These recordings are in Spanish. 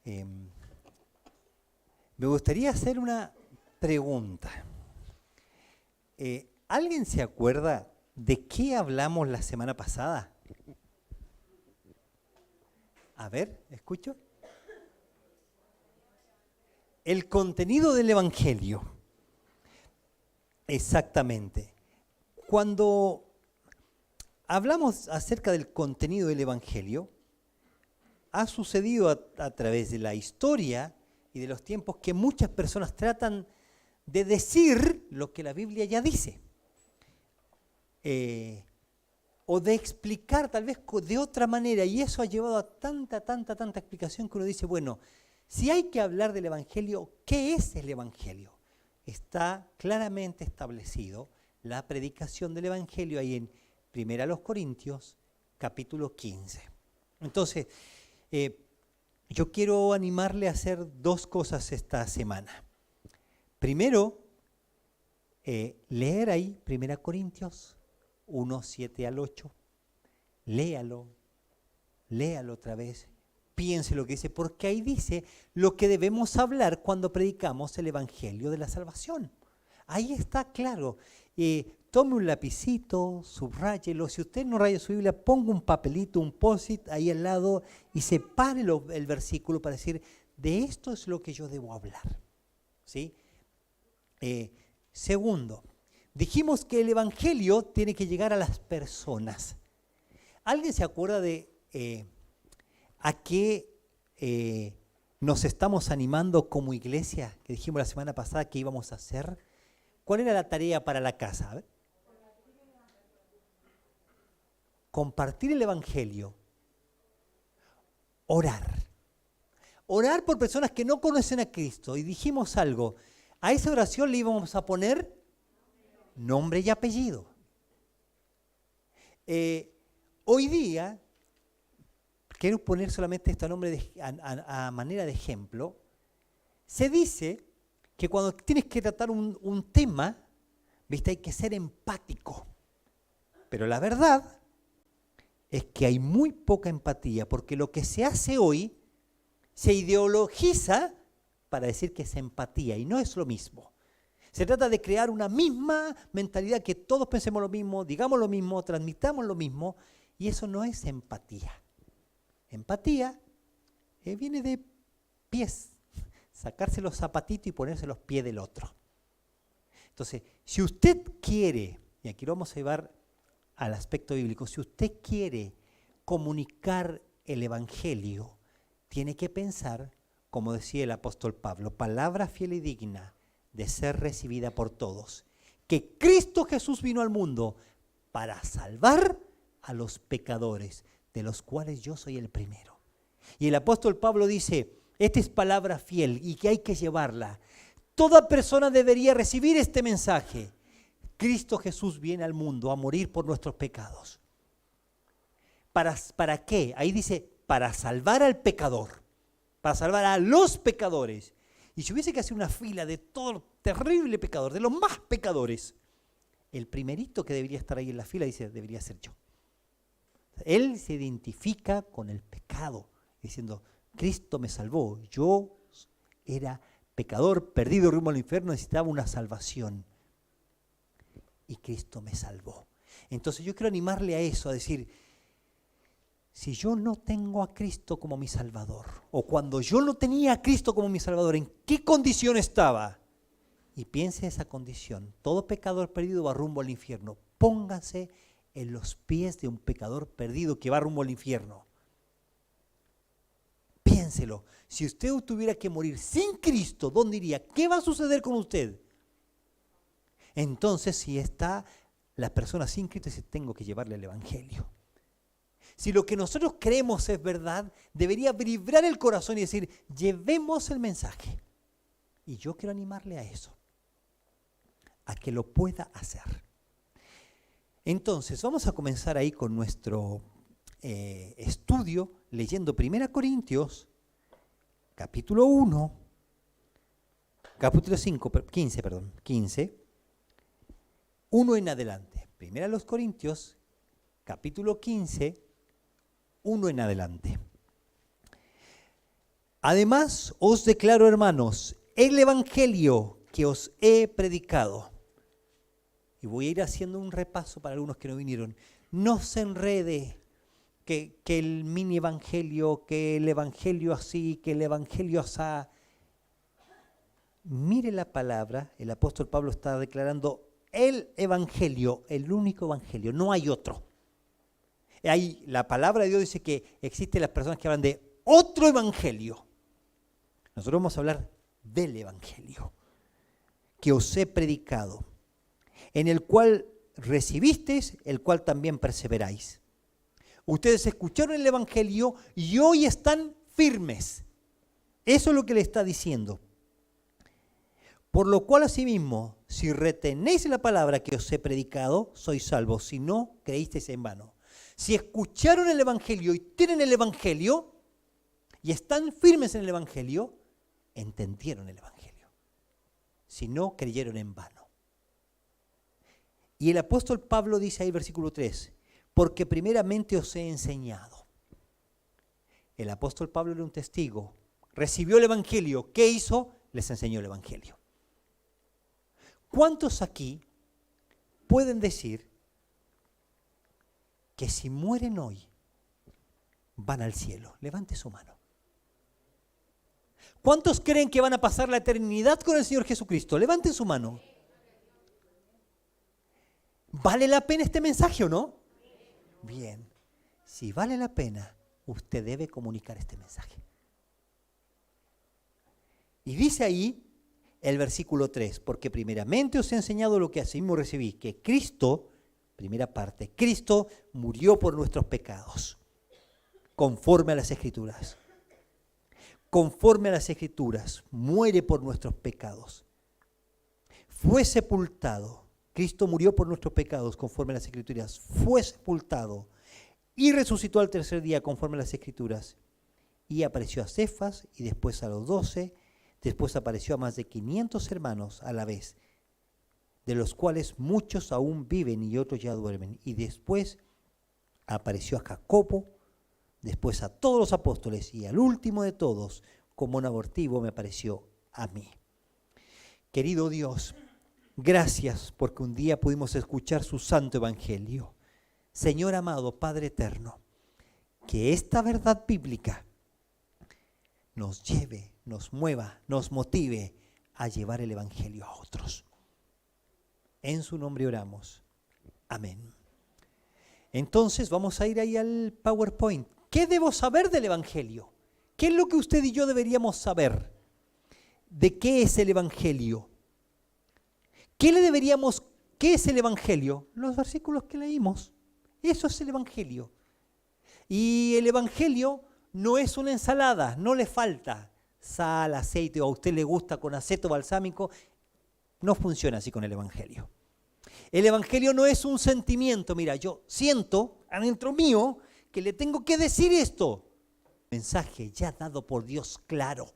Eh, Me gustaría hacer una pregunta. ¿Alguien se acuerda de qué hablamos la semana pasada? A ver, ¿escucho? El contenido del Evangelio. Exactamente. Cuando hablamos acerca del contenido del Evangelio, ha sucedido a través de la historia y de los tiempos que muchas personas tratan de decir lo que la Biblia ya dice. O de explicar tal vez de otra manera, y eso ha llevado a tanta explicación que uno dice, bueno, si hay que hablar del Evangelio, ¿qué es el Evangelio? Está claramente establecido la predicación del Evangelio ahí en 1 Corintios, capítulo 15. Entonces, yo quiero animarle a hacer dos cosas esta semana. Primero, leer ahí 1 Corintios 1, 7 al 8. Léalo otra vez, piense lo que dice, porque ahí dice lo que debemos hablar cuando predicamos el Evangelio de la salvación. Ahí está claro. Tome un lapicito, subráyelo. Si usted no raya su Biblia, ponga un papelito, un post-it ahí al lado y separe el versículo para decir, de esto es lo que yo debo hablar. ¿Sí? Segundo, dijimos que el Evangelio tiene que llegar a las personas. ¿Alguien se acuerda de a qué nos estamos animando como iglesia? Que dijimos la semana pasada que íbamos a hacer. ¿Cuál era la tarea para la casa? A ver. Compartir el Evangelio. Orar. Orar por personas que no conocen a Cristo. Y dijimos algo. A esa oración le íbamos a poner nombre y apellido. Hoy día, quiero poner solamente este nombre a manera de ejemplo, se dice que cuando tienes que tratar un tema, ¿viste? Hay que ser empático. Pero la verdad es que hay muy poca empatía, porque lo que se hace hoy se ideologiza para decir que es empatía, y no es lo mismo. Se trata de crear una misma mentalidad, que todos pensemos lo mismo, digamos lo mismo, transmitamos lo mismo, y eso no es empatía. Empatía viene de pies, sacarse los zapatitos y ponerse los pies del otro. Entonces, si usted quiere, y aquí lo vamos a llevar al aspecto bíblico, si usted quiere comunicar el Evangelio, tiene que pensar, como decía el apóstol Pablo, palabra fiel y digna de ser recibida por todos, que Cristo Jesús vino al mundo para salvar a los pecadores, de los cuales yo soy el primero. Y el apóstol Pablo dice, esta es palabra fiel y que hay que llevarla. Toda persona debería recibir este mensaje. Cristo Jesús viene al mundo a morir por nuestros pecados. ¿Para qué? Ahí dice, para salvar al pecador, para salvar a los pecadores. Y si hubiese que hacer una fila de todo terrible pecador, de los más pecadores, el primerito que debería estar ahí en la fila, dice, debería ser yo. Él se identifica con el pecado, diciendo, Cristo me salvó, yo era pecador, perdido rumbo al infierno, necesitaba una salvación. Y Cristo me salvó. Entonces yo quiero animarle a eso, a decir, si yo no tengo a Cristo como mi Salvador, o cuando yo no tenía a Cristo como mi Salvador, ¿en qué condición estaba? Y piense esa condición. Todo pecador perdido va rumbo al infierno. Póngase en los pies de un pecador perdido que va rumbo al infierno. Piénselo. Si usted tuviera que morir sin Cristo, ¿dónde iría? ¿Qué va a suceder con usted? Entonces, si está la persona sin Cristo, dice, tengo que llevarle el Evangelio. Si lo que nosotros creemos es verdad, debería vibrar el corazón y decir, llevemos el mensaje. Y yo quiero animarle a eso, a que lo pueda hacer. Entonces, vamos a comenzar ahí con nuestro estudio, leyendo 1 Corintios, capítulo 1, capítulo 15, 1 en adelante. 1 Corintios, capítulo 15, 1 en adelante. Además, os declaro, hermanos, el evangelio que os he predicado. Y voy a ir haciendo un repaso para algunos que no vinieron. No se enrede que el mini evangelio, que el evangelio así, que el evangelio asá. Mire la palabra, el apóstol Pablo está declarando el evangelio, el único evangelio, no hay otro. Ahí la palabra de Dios dice que existen las personas que hablan de otro evangelio. Nosotros vamos a hablar del evangelio que os he predicado, en el cual recibisteis, el cual también perseveráis. Ustedes escucharon el evangelio y hoy están firmes. Eso es lo que le está diciendo. Por lo cual, asimismo, si retenéis la palabra que os he predicado, sois salvos. Si no, creísteis en vano. Si escucharon el evangelio y tienen el evangelio y están firmes en el evangelio, entendieron el evangelio. Si no, creyeron en vano. Y el apóstol Pablo dice ahí, versículo 3, porque primeramente os he enseñado. El apóstol Pablo era un testigo, recibió el evangelio. ¿Qué hizo? Les enseñó el evangelio. ¿Cuántos aquí pueden decir que si mueren hoy van al cielo? Levante su mano. ¿Cuántos creen que van a pasar la eternidad con el Señor Jesucristo? Levanten su mano. ¿Vale la pena este mensaje o no? Bien. Si vale la pena, usted debe comunicar este mensaje. Y dice ahí el versículo 3, porque primeramente os he enseñado lo que asimismo recibí, que Cristo, primera parte, Cristo murió por nuestros pecados, conforme a las Escrituras. Conforme a las Escrituras, muere por nuestros pecados. Fue sepultado. Cristo murió por nuestros pecados, conforme a las Escrituras. Fue sepultado y resucitó al tercer día, conforme a las Escrituras. Y apareció a Cefas y después a los 12. Después apareció a más de 500 hermanos a la vez, de los cuales muchos aún viven y otros ya duermen. Y después apareció a Jacobo, después a todos los apóstoles y al último de todos, como un abortivo, me apareció a mí. Querido Dios, gracias porque un día pudimos escuchar su santo evangelio. Señor amado, Padre eterno, que esta verdad bíblica nos lleve, nos mueva, nos motive a llevar el evangelio a otros. En su nombre oramos. Amén. Entonces vamos a ir ahí al PowerPoint. ¿Qué debo saber del evangelio? ¿Qué es lo que usted y yo deberíamos saber? ¿De qué es el evangelio? ¿Qué es el evangelio? Los versículos que leímos. Eso es el evangelio. Y el evangelio no es una ensalada, no le falta sal, aceite, o a usted le gusta con aceto balsámico. No funciona así con el evangelio. El evangelio no es un sentimiento. Mira, yo siento adentro mío que le tengo que decir esto. Mensaje ya dado por Dios claro.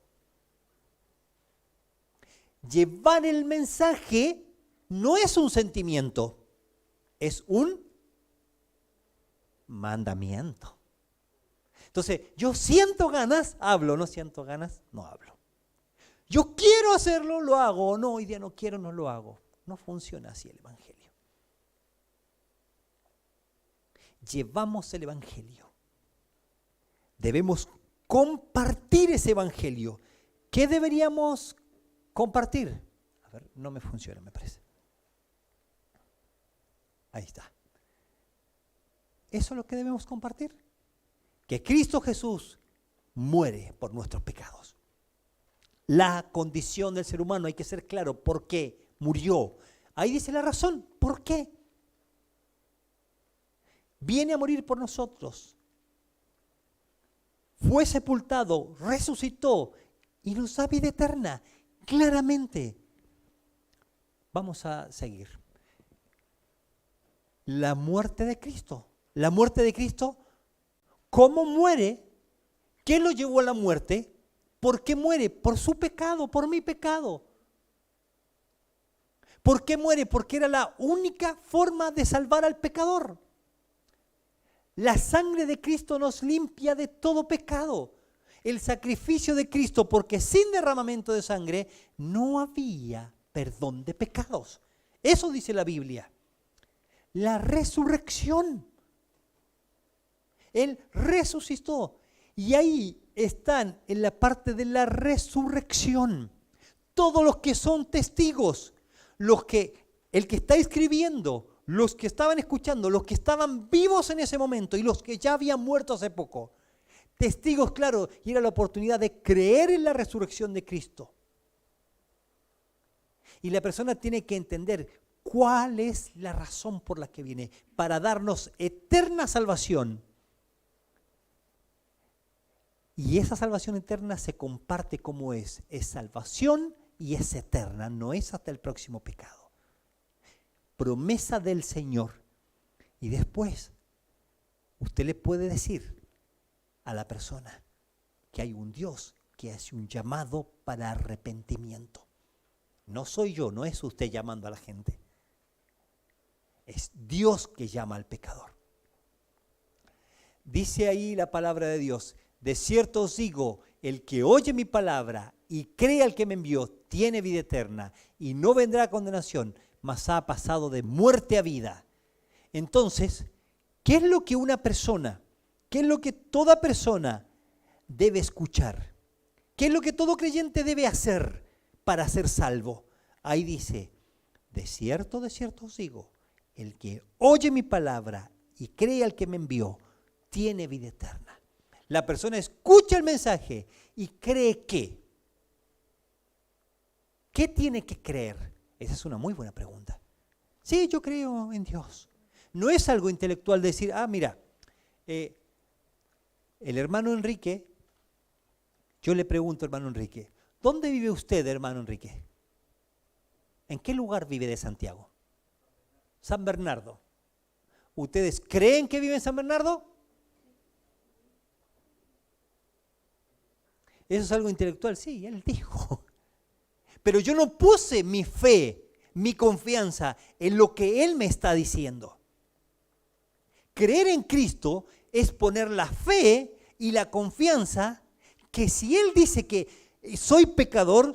Llevar el mensaje no es un sentimiento, es un mandamiento. Entonces, yo siento ganas, hablo, no siento ganas, no hablo. Yo quiero hacerlo, lo hago, no, hoy día no quiero, no lo hago. No funciona así el evangelio. Llevamos el evangelio. Debemos compartir ese evangelio. ¿Qué deberíamos compartir? A ver, no me funciona, me parece. Ahí está. Eso es lo que debemos compartir. Que Cristo Jesús muere por nuestros pecados. La condición del ser humano, hay que ser claro, ¿por qué murió? Ahí dice la razón, ¿por qué? Viene a morir por nosotros. Fue sepultado, resucitó y nos da vida eterna, claramente. Vamos a seguir. La muerte de Cristo. La muerte de Cristo, ¿cómo muere? ¿Qué lo llevó a la muerte? ¿Por qué muere? Por su pecado, por mi pecado. ¿Por qué muere? Porque era la única forma de salvar al pecador. La sangre de Cristo nos limpia de todo pecado. el sacrificio de Cristo, porque sin derramamiento de sangre no había perdón de pecados. Eso dice la Biblia. La resurrección. Él resucitó. Y ahí están en la parte de la resurrección todos los que son testigos, el que está escribiendo, los que estaban escuchando, los que estaban vivos en ese momento y los que ya habían muerto hace poco. Testigos, claro, y era la oportunidad de creer en la resurrección de Cristo. Y la persona tiene que entender cuál es la razón por la que viene, para darnos eterna salvación. Y esa salvación eterna se comparte como es salvación y es eterna, no es hasta el próximo pecado. Promesa del Señor. Y después, usted le puede decir a la persona que hay un Dios que hace un llamado para arrepentimiento. No soy yo, no es usted llamando a la gente. Es Dios que llama al pecador. Dice ahí la palabra de Dios: de cierto os digo, el que oye mi palabra y cree al que me envió, tiene vida eterna y no vendrá a condenación, mas ha pasado de muerte a vida. Entonces, ¿qué es lo que una persona, qué es lo que toda persona debe escuchar? ¿Qué es lo que todo creyente debe hacer para ser salvo? Ahí dice: de cierto os digo, el que oye mi palabra y cree al que me envió, tiene vida eterna. La persona escucha el mensaje y cree que. ¿Qué tiene que creer? Esa es una muy buena pregunta. Sí, yo creo en Dios. No es algo intelectual decir, mira, el hermano Enrique, yo le pregunto, hermano Enrique, ¿dónde vive usted, hermano Enrique? ¿En qué lugar vive de Santiago? San Bernardo. ¿Ustedes creen que vive en San Bernardo? ¿Eso es algo intelectual? Sí, él dijo. Pero yo no puse mi fe, mi confianza en lo que él me está diciendo. Creer en Cristo es poner la fe y la confianza que si él dice que soy pecador,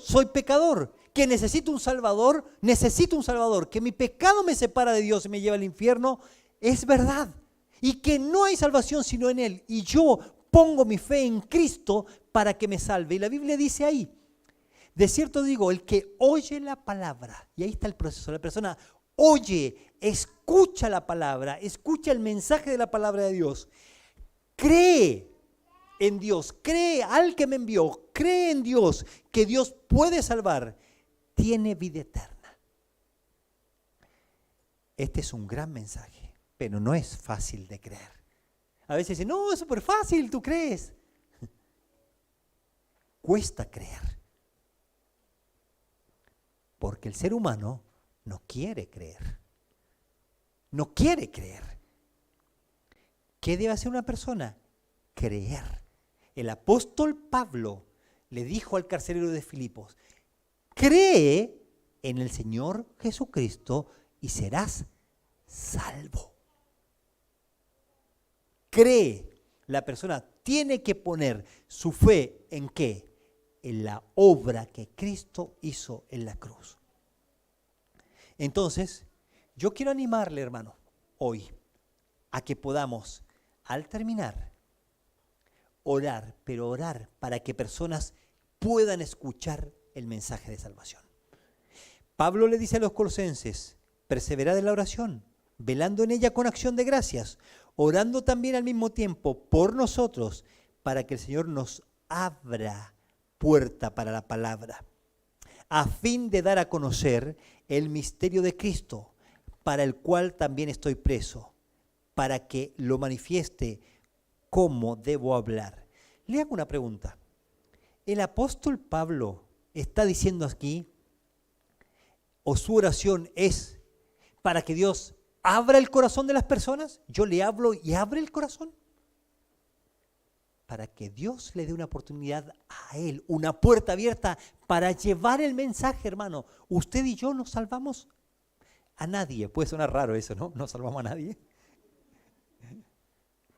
que necesito un Salvador, que mi pecado me separa de Dios y me lleva al infierno, es verdad. Y que no hay salvación sino en Él. Y yo pongo mi fe en Cristo para que me salve. Y la Biblia dice ahí, de cierto digo, el que oye la palabra, y ahí está el proceso, la persona oye, escucha la palabra, escucha el mensaje de la palabra de Dios, cree en Dios, cree al que me envió, cree en Dios, que Dios puede salvar, tiene vida eterna. Este es un gran mensaje, pero no es fácil de creer. A veces dicen, no, es súper fácil, ¿tú crees? Cuesta creer. Porque el ser humano no quiere creer. No quiere creer. ¿Qué debe hacer una persona? Creer. El apóstol Pablo le dijo al carcelero de Filipos, cree en el Señor Jesucristo y serás salvo. Cree. La persona tiene que poner su fe ¿en qué? En la obra que Cristo hizo en la cruz. Entonces, yo quiero animarle, hermano, hoy, a que podamos, al terminar, orar, pero orar para que personas puedan escuchar el mensaje de salvación. Pablo le dice a los colosenses, perseverad en la oración, velando en ella con acción de gracias, orando también al mismo tiempo por nosotros, para que el Señor nos abra puerta para la palabra, a fin de dar a conocer el misterio de Cristo, para el cual también estoy preso, para que lo manifieste cómo debo hablar. Le hago una pregunta. ¿El apóstol Pablo está diciendo aquí, o su oración es para que Dios abra el corazón de las personas? Yo le hablo y abre el corazón. Para que Dios le dé una oportunidad a él, una puerta abierta para llevar el mensaje, hermano. Usted y yo no salvamos a nadie. Puede sonar raro eso, ¿no? No salvamos a nadie.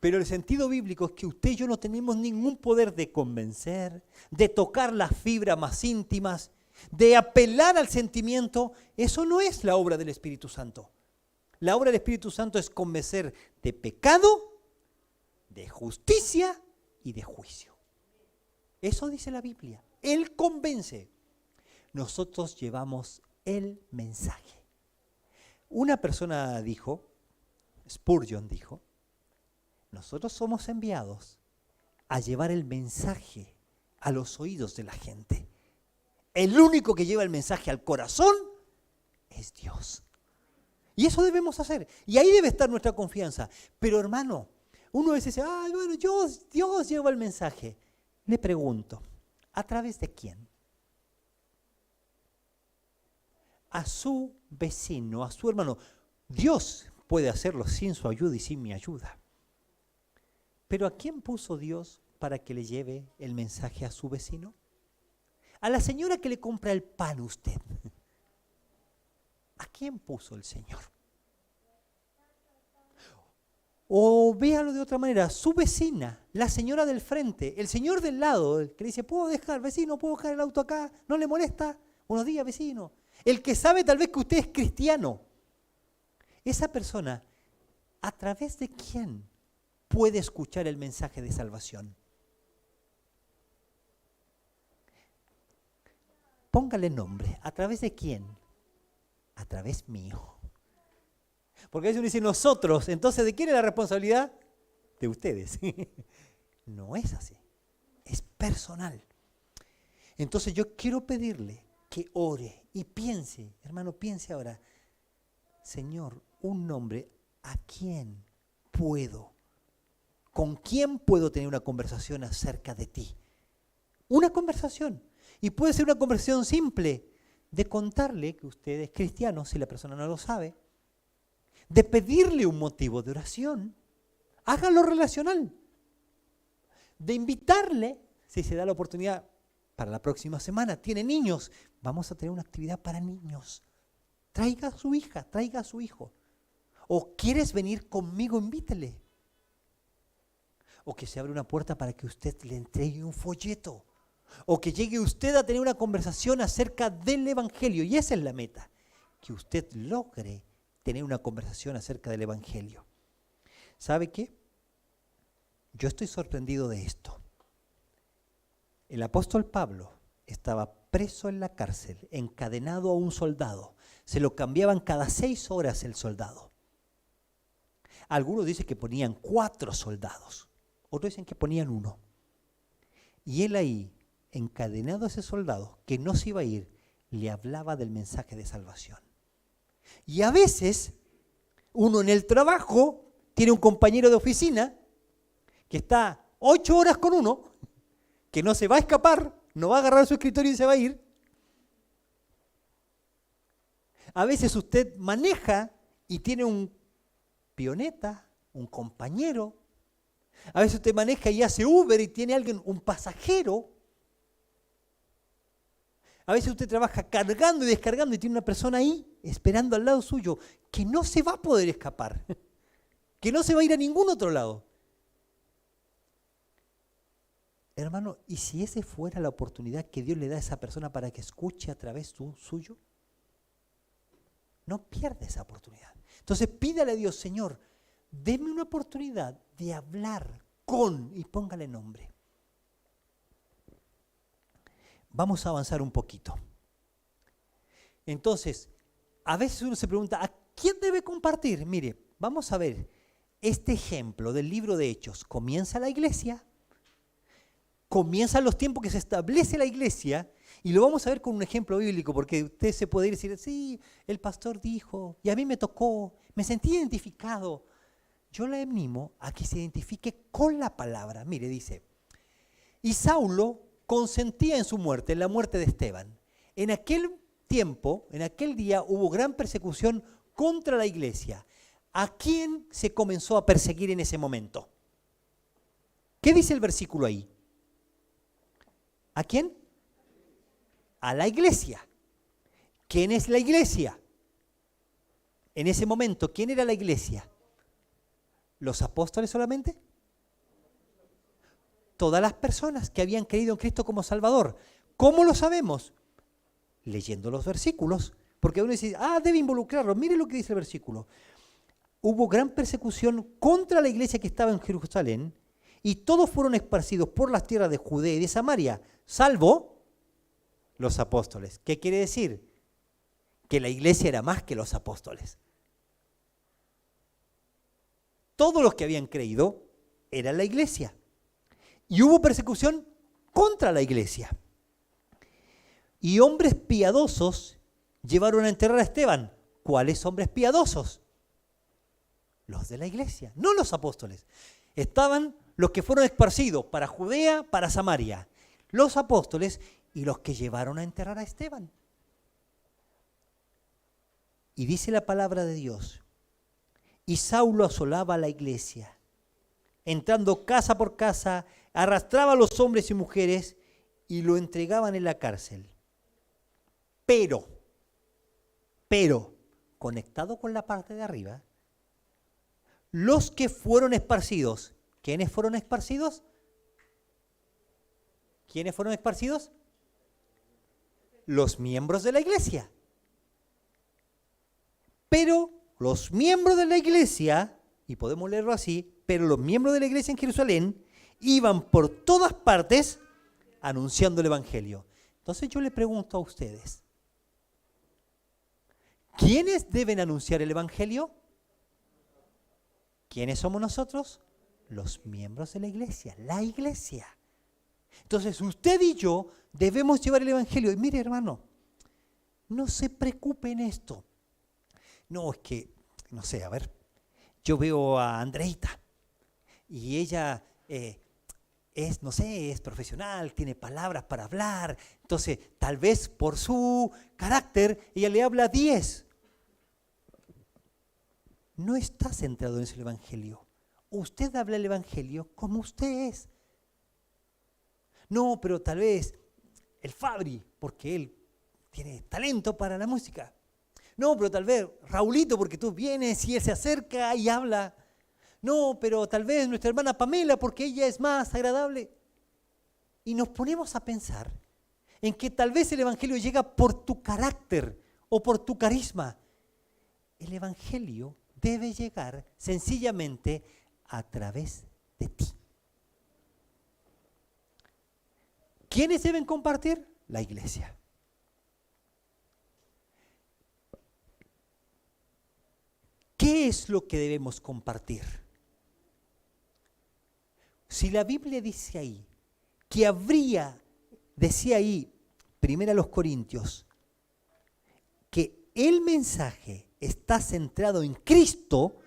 Pero el sentido bíblico es que usted y yo no tenemos ningún poder de convencer, de tocar las fibras más íntimas, de apelar al sentimiento. Eso no es la obra del Espíritu Santo. La obra del Espíritu Santo es convencer de pecado, de justicia y de juicio. Eso dice la Biblia. Él convence. Nosotros llevamos el mensaje. Una persona dijo, Spurgeon dijo, nosotros somos enviados a llevar el mensaje a los oídos de la gente. El único que lleva el mensaje al corazón es Dios. Y eso debemos hacer. Y ahí debe estar nuestra confianza. Pero hermano, uno a veces dice, bueno, Dios lleva el mensaje. Le pregunto, ¿a través de quién? A su vecino, a su hermano. Dios puede hacerlo sin su ayuda y sin mi ayuda. Pero ¿a quién puso Dios para que le lleve el mensaje a su vecino? A la señora que le compra el pan a usted. ¿A quién puso el Señor? O véalo de otra manera, su vecina, la señora del frente, el señor del lado, el que le dice, ¿puedo dejar, vecino, puedo dejar el auto acá? ¿No le molesta? Buenos días, vecino. El que sabe tal vez que usted es cristiano. Esa persona, ¿a través de quién puede escuchar el mensaje de salvación? Póngale nombre. ¿A través de quién? A través mío. Porque a veces uno dice nosotros, entonces ¿de quién es la responsabilidad? De ustedes. No es así. Es personal. Entonces yo quiero pedirle que ore y piense, hermano, piense ahora, Señor, un nombre, ¿a quién puedo? ¿Con quién puedo tener una conversación acerca de ti? Una conversación. Y puede ser una conversación simple de contarle que usted es cristiano, si la persona no lo sabe, de pedirle un motivo de oración, hágalo relacional, de invitarle, si se da la oportunidad para la próxima semana, tiene niños, vamos a tener una actividad para niños, traiga a su hija, traiga a su hijo, o quieres venir conmigo, invítele, o que se abra una puerta para que usted le entregue un folleto, o que llegue usted a tener una conversación acerca del Evangelio, y esa es la meta, que usted logre tener una conversación acerca del Evangelio. ¿Sabe qué? Yo estoy sorprendido de esto. El apóstol Pablo estaba preso en la cárcel, encadenado a un soldado. Se lo cambiaban cada 6 horas el soldado. Algunos dicen que ponían 4 soldados, otros dicen que ponían 1. Y él ahí, encadenado a ese soldado, que no se iba a ir, le hablaba del mensaje de salvación. Y a veces, uno en el trabajo tiene un compañero de oficina que está 8 horas con uno, que no se va a escapar, no va a agarrar su escritorio y se va a ir. A veces usted maneja y tiene un pioneta, un compañero. A veces usted maneja y hace Uber y tiene alguien, un pasajero. A veces usted trabaja cargando y descargando y tiene una persona ahí esperando al lado suyo que no se va a poder escapar, que no se va a ir a ningún otro lado. Hermano, ¿y si esa fuera la oportunidad que Dios le da a esa persona para que escuche a través suyo? No pierda esa oportunidad. Entonces pídale a Dios, Señor, deme una oportunidad de hablar con, y póngale nombre. Vamos a avanzar un poquito. Entonces, a veces uno se pregunta, ¿a quién debe compartir? Mire, vamos a ver este ejemplo del libro de Hechos. Comienza la iglesia, comienzan los tiempos que se establece la iglesia, y lo vamos a ver con un ejemplo bíblico, porque usted se puede ir y decir, sí, el pastor dijo, y a mí me tocó, me sentí identificado. Yo le animo a que se identifique con la palabra. Mire, dice, y Saulo consentía en su muerte, en la muerte de Esteban. En aquel tiempo, en aquel día, hubo gran persecución contra la iglesia. ¿A quién se comenzó a perseguir en ese momento? ¿Qué dice el versículo ahí? ¿A quién? A la iglesia. ¿Quién es la iglesia? En ese momento, ¿quién era la iglesia? ¿Los apóstoles solamente? todas las personas que habían creído en Cristo como Salvador. ¿Cómo lo sabemos? Leyendo los versículos. Porque uno dice, debe involucrarlo. Mire lo que dice el versículo. Hubo gran persecución contra la iglesia que estaba en Jerusalén y todos fueron esparcidos por las tierras de Judea y de Samaria, salvo los apóstoles. ¿Qué quiere decir? Que la iglesia era más que los apóstoles. Todos los que habían creído eran la iglesia. Y hubo persecución contra la iglesia. Y hombres piadosos llevaron a enterrar a Esteban. ¿Cuáles hombres piadosos? Los de la iglesia, no los apóstoles. Estaban los que fueron esparcidos para Judea, para Samaria. Los apóstoles y los que llevaron a enterrar a Esteban. Y dice la palabra de Dios. Y Saulo asolaba a la iglesia, entrando casa por casa, arrastraba a los hombres y mujeres y lo entregaban en la cárcel. Pero, conectado con la parte de arriba, los que fueron esparcidos, ¿quiénes fueron esparcidos? ¿Quiénes fueron esparcidos? Los miembros de la iglesia. Pero los miembros de la iglesia, y podemos leerlo así, pero los miembros de la iglesia en Jerusalén iban por todas partes anunciando el evangelio. Entonces yo le pregunto a ustedes, ¿quiénes deben anunciar el evangelio? ¿Quiénes somos nosotros? Los miembros de la iglesia, la iglesia. Entonces usted y yo debemos llevar el evangelio. Y mire, hermano, no se preocupe en esto. No, es que, no sé, a ver, yo veo a Andreita y ella es, no sé, es profesional, tiene palabras para hablar. Entonces, tal vez por su carácter, ella le habla 10. No está centrado en ese evangelio. Usted habla el evangelio como usted es. No, pero tal vez el Fabri, porque él tiene talento para la música. No, pero tal vez Raulito, porque tú vienes y él se acerca y habla. No, pero tal vez nuestra hermana Pamela, porque ella es más agradable. Y nos ponemos a pensar en que tal vez el evangelio llega por tu carácter o por tu carisma. El evangelio debe llegar sencillamente a través de ti. ¿Quiénes deben compartir? La iglesia. ¿Qué es lo que debemos compartir? Si la Biblia dice ahí que decía ahí, 1 Corintios, que el mensaje está centrado en Cristo,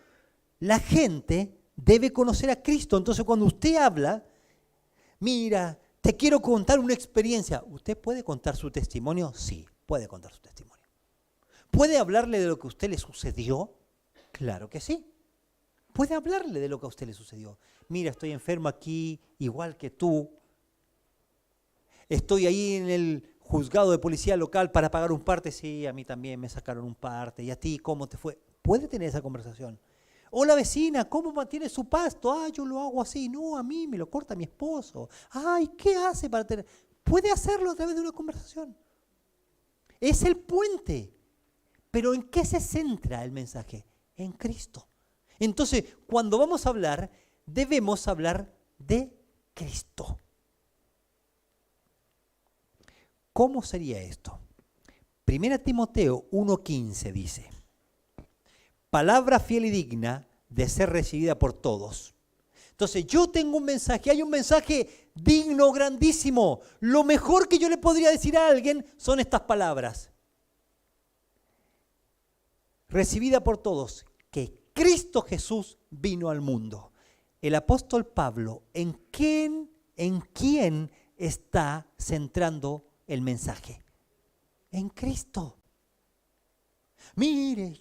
la gente debe conocer a Cristo. Entonces cuando usted habla, mira, te quiero contar una experiencia. ¿Usted puede contar su testimonio? Sí, puede contar su testimonio. ¿Puede hablarle de lo que a usted le sucedió? Claro que sí. Puede hablarle de lo que a usted le sucedió. Mira, estoy enfermo aquí, igual que tú. Estoy ahí en el juzgado de policía local para pagar un parte. Sí, a mí también me sacaron un parte. ¿Y a ti cómo te fue? Puede tener esa conversación. Hola vecina, ¿cómo mantiene su pasto? Yo lo hago así. No, a mí me lo corta mi esposo. ¿Qué hace para tener? Puede hacerlo a través de una conversación. Es el puente. Pero ¿en qué se centra el mensaje? En Cristo. Entonces, cuando vamos a hablar, debemos hablar de Cristo. ¿Cómo sería esto? 1 Timoteo 1:15 dice, palabra fiel y digna de ser recibida por todos. Entonces, yo tengo un mensaje, hay un mensaje digno, grandísimo. Lo mejor que yo le podría decir a alguien son estas palabras. Recibida por todos, que Cristo Jesús vino al mundo. El apóstol Pablo, ¿en quién está centrando el mensaje? En Cristo. Mire,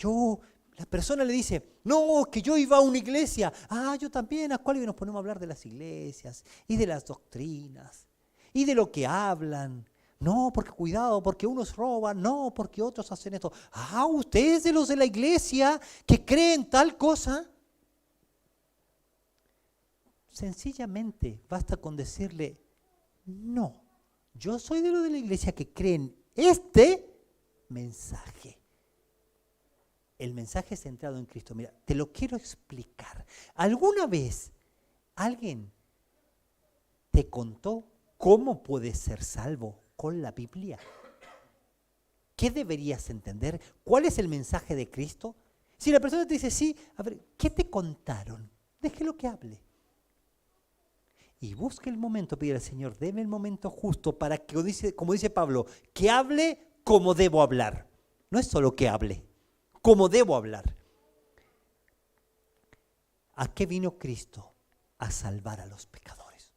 la persona le dice, no, que yo iba a una iglesia. Yo también, ¿a cuál? Y nos ponemos a hablar de las iglesias y de las doctrinas y de lo que hablan. No, porque cuidado, porque unos roban, no, porque otros hacen esto. Ustedes de los de la iglesia que creen tal cosa. sencillamente basta con decirle, no, yo soy de los de la iglesia que creen este mensaje. El mensaje centrado en Cristo. Mira, te lo quiero explicar. ¿Alguna vez alguien te contó cómo puedes ser salvo con la Biblia? ¿Qué deberías entender? ¿Cuál es el mensaje de Cristo? Si la persona te dice sí, a ver, ¿qué te contaron? Déjelo que hable. Y busque el momento, pide al Señor, deme el momento justo para que, como dice Pablo, que hable como debo hablar. No es solo que hable, como debo hablar. ¿A qué vino Cristo? A salvar a los pecadores.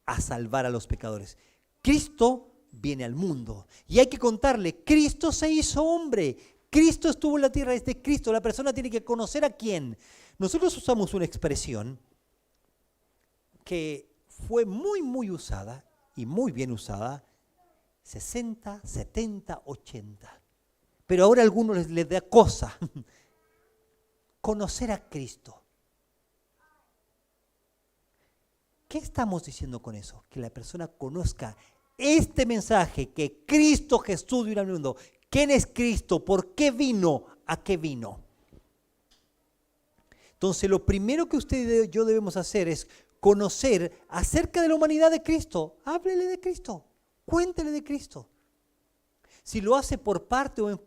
A salvar a los pecadores. Cristo viene al mundo y hay que contarle, Cristo se hizo hombre, Cristo estuvo en la tierra, es de Cristo. La persona tiene que conocer a quién. Nosotros usamos una expresión que fue muy usada y muy bien usada, 60, 70, 80. Pero ahora a algunos les da cosa conocer a Cristo. ¿Qué estamos diciendo con eso? Que la persona conozca este mensaje, que Cristo Jesús vino al mundo. ¿Quién es Cristo? ¿Por qué vino? ¿A qué vino? Entonces lo primero que usted y yo debemos hacer es conocer acerca de la humanidad de Cristo. Háblele de Cristo, cuéntele de Cristo. Si lo hace por parte o en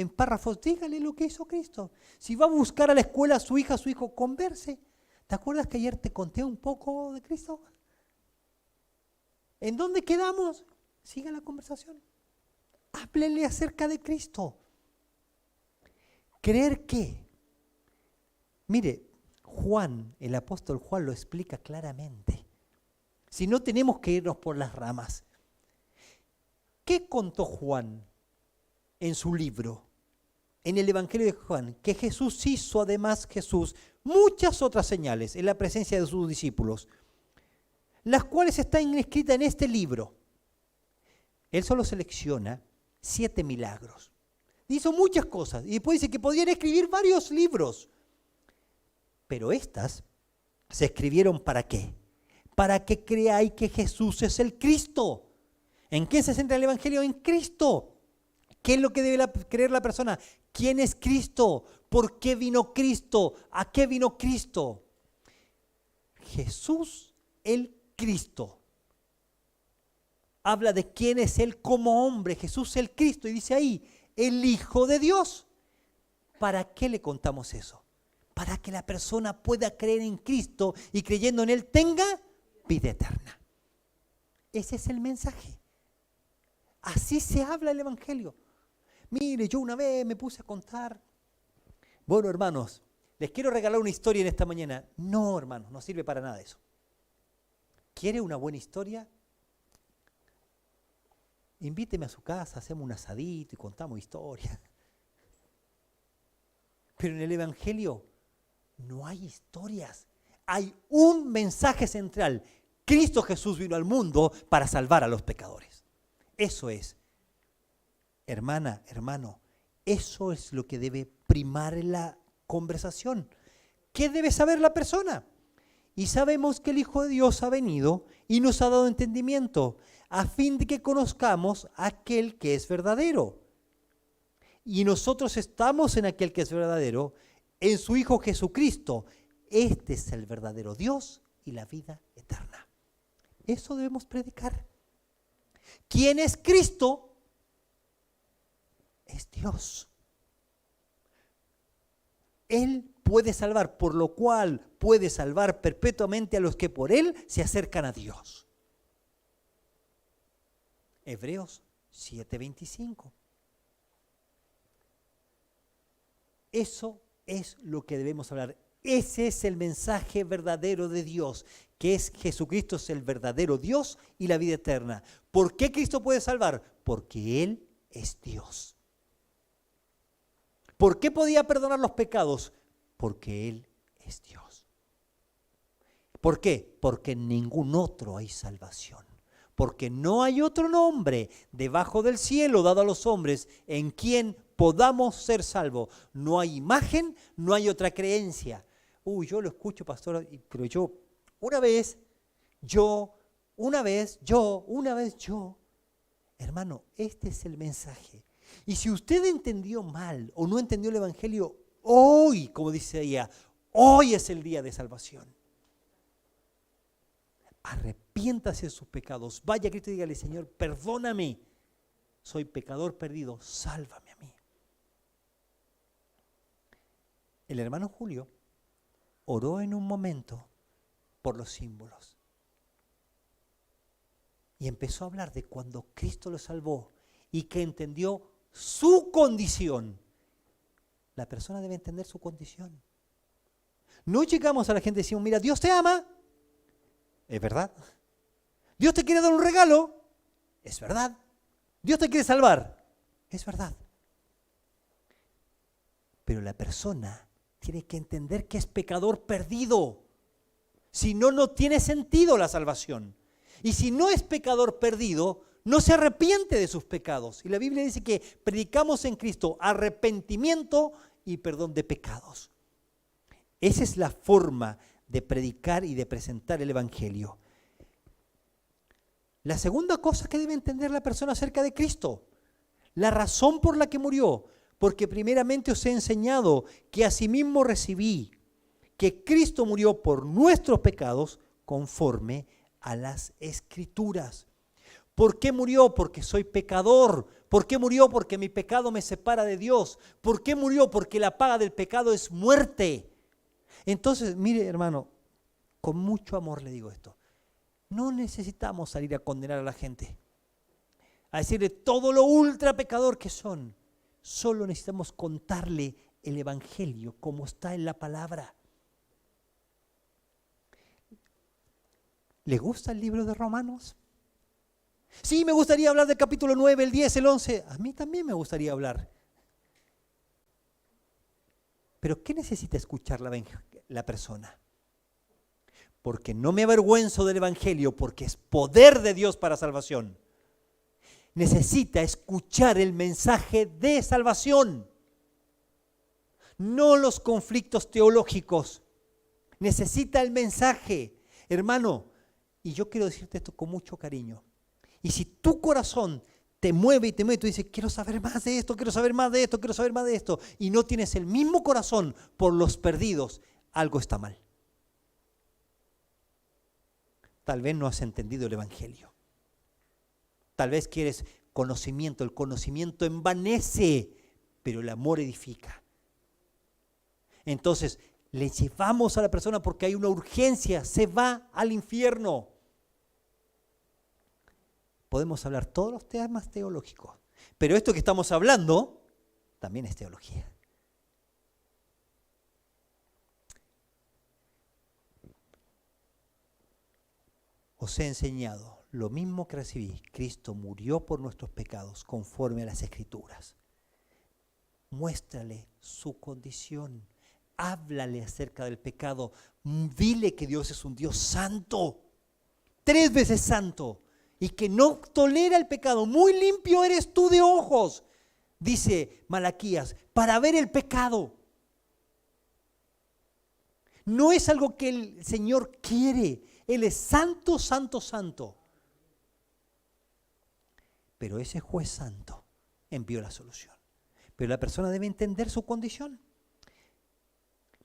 párrafos, dígale lo que hizo Cristo. Si va a buscar a la escuela a su hija, a su hijo, converse. ¿Te acuerdas que ayer te conté un poco de Cristo? ¿En dónde quedamos? Siga la conversación. Háblele acerca de Cristo. ¿Creer qué? Mire, Juan, el apóstol Juan lo explica claramente. Si no, tenemos que irnos por las ramas. ¿Qué contó Juan en su libro? En el Evangelio de Juan, que Jesús hizo además muchas otras señales en la presencia de sus discípulos, las cuales están escritas en este libro. Él solo selecciona 7 milagros. Hizo muchas cosas y después dice que podían escribir varios libros. Pero estas se escribieron ¿para qué? Para que creáis que Jesús es el Cristo. ¿En qué se centra el Evangelio? En Cristo. ¿Qué es lo que debe creer la persona? ¿Quién es Cristo? ¿Por qué vino Cristo? ¿A qué vino Cristo? Jesús el Cristo. Habla de quién es Él como hombre. Jesús el Cristo. Y dice ahí, el Hijo de Dios. ¿Para qué le contamos eso? Para que la persona pueda creer en Cristo y creyendo en Él tenga vida eterna. Ese es el mensaje. Así se habla el Evangelio. Mire, yo una vez me puse a contar. Bueno, hermanos, les quiero regalar una historia en esta mañana. No, hermanos, no sirve para nada eso. ¿Quiere una buena historia? Invíteme a su casa, hacemos un asadito y contamos historias. Pero en el Evangelio no hay historias. Hay un mensaje central. Cristo Jesús vino al mundo para salvar a los pecadores. Eso es. Hermana, hermano, eso es lo que debe primar en la conversación. ¿Qué debe saber la persona? Y sabemos que el Hijo de Dios ha venido y nos ha dado entendimiento a fin de que conozcamos a aquel que es verdadero. Y nosotros estamos en aquel que es verdadero, en su Hijo Jesucristo. Este es el verdadero Dios y la vida eterna. Eso debemos predicar. ¿Quién es Cristo? Es Dios. Él puede salvar, por lo cual puede salvar perpetuamente a los que por Él se acercan a Dios. Hebreos 7:25. Eso es lo que debemos hablar. Ese es el mensaje verdadero de Dios, que es Jesucristo es el verdadero Dios y la vida eterna. ¿Por qué Cristo puede salvar? Porque Él es Dios. ¿Por qué podía perdonar los pecados? Porque Él es Dios. ¿Por qué? Porque en ningún otro hay salvación. Porque no hay otro nombre debajo del cielo dado a los hombres en quien podamos ser salvos. No hay imagen, no hay otra creencia. yo lo escucho, pastor, pero yo, una vez, yo. Hermano, este es el mensaje. Y si usted entendió mal o no entendió el Evangelio, hoy, como dice ella, hoy es el día de salvación. Arrepiéntase de sus pecados. Vaya a Cristo y dígale, Señor, perdóname. Soy pecador perdido, sálvame a mí. El hermano Julio oró en un momento por los símbolos. Y empezó a hablar de cuando Cristo lo salvó y que entendió su condición. La persona debe entender su condición. No llegamos a la gente y decimos, mira, Dios te ama. Es verdad. Dios te quiere dar un regalo. Es verdad. Dios te quiere salvar. Es verdad. Pero la persona tiene que entender que es pecador perdido. Si no, no tiene sentido la salvación. Y si no es pecador perdido, no se arrepiente de sus pecados. Y la Biblia dice que predicamos en Cristo arrepentimiento y perdón de pecados. Esa es la forma de predicar y de presentar el Evangelio. La segunda cosa que debe entender la persona acerca de Cristo, la razón por la que murió, porque primeramente os he enseñado que asimismo recibí que Cristo murió por nuestros pecados conforme a las Escrituras. ¿Por qué murió? Porque soy pecador. ¿Por qué murió? Porque mi pecado me separa de Dios. ¿Por qué murió? Porque la paga del pecado es muerte. Entonces, mire, hermano, con mucho amor le digo esto. No necesitamos salir a condenar a la gente, a decirle todo lo ultra pecador que son. Solo necesitamos contarle el Evangelio como está en la palabra. ¿Le gusta el libro de Romanos? Sí, me gustaría hablar del capítulo 9, el 10, el 11. A mí también me gustaría hablar. Pero ¿qué necesita escuchar la persona? Porque no me avergüenzo del Evangelio, porque es poder de Dios para salvación. Necesita escuchar el mensaje de salvación, no los conflictos teológicos. Necesita el mensaje. Hermano, y yo quiero decirte esto con mucho cariño. Y si tu corazón te mueve y te mueve, tú dices, quiero saber más de esto, quiero saber más de esto, quiero saber más de esto, y no tienes el mismo corazón por los perdidos, algo está mal. Tal vez no has entendido el Evangelio. Tal vez quieres conocimiento. El conocimiento envanece, pero el amor edifica. Entonces, le llevamos a la persona porque hay una urgencia, se va al infierno. Podemos hablar todos los temas teológicos, pero esto que estamos hablando también es teología. Os he enseñado lo mismo que recibí. Cristo murió por nuestros pecados conforme a las Escrituras. Muéstrale su condición. Háblale acerca del pecado. Dile que Dios es un Dios santo. 3 veces santo. Y que no tolera el pecado. Muy limpio eres tú de ojos, dice Malaquías, para ver el pecado. No es algo que el Señor quiere. Él es santo, santo, santo. Pero ese juez santo envió la solución. Pero la persona debe entender su condición.